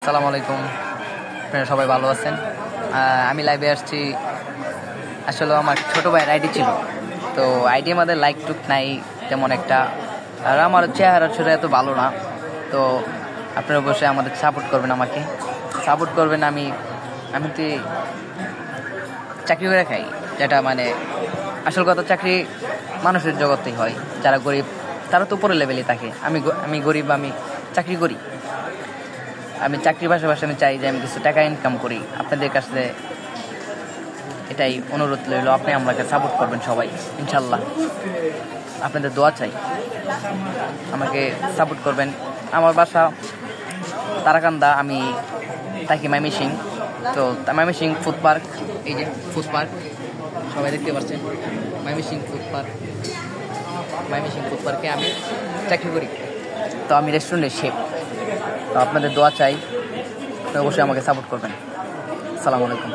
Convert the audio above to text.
আসসালামু আলাইকুম, আপনারা সবাই ভালো আছেন? আমি লাইভে আসছি। আসলে আমার ছোট ভাইয়ের আইডি ছিল, তো আইডি আমাদের লাইক টুক নাই তেমন একটা, আর আমার চেহারা ছোটো এত ভালো না। তো আপনারা অবশ্যই আমাদের সাপোর্ট করবেন, আমাকে সাপোর্ট করবেন। আমি তো চাকরি করে খাই, যেটা মানে আসল কথা। চাকরি মানুষের জগতেই হয়, যারা গরিব তারা তো উপরের লেভেলে থাকে। আমি গরিব, আমি চাকরি করি। আমি চাকরির পাশাপাশি আমি চাই যে আমি কিছু টাকা ইনকাম করি। আপনাদের কাছে এটাই অনুরোধ রইল, আপনি আমাকে সাপোর্ট করবেন সবাই, ইনশাল্লাহ। আপনাদের দোয়া চাই, আমাকে সাপোর্ট করবেন। আমার বাসা তারাকান্দা, আমি থাকি ময়মনসিংহ। তো ময়মনসিংহ ফুড পার্ক, এই যে ফুড পার্ক সবাই দেখতে পাচ্ছেন, ময়মনসিংহ ফুড পার্কে আমি চাকরি করি। তো আমি রেস্টুরেন্টের শেফ। তো আপনাদের দোয়া চাই, অবশ্যই আমাকে সাপোর্ট করবেন। আসসালামু আলাইকুম।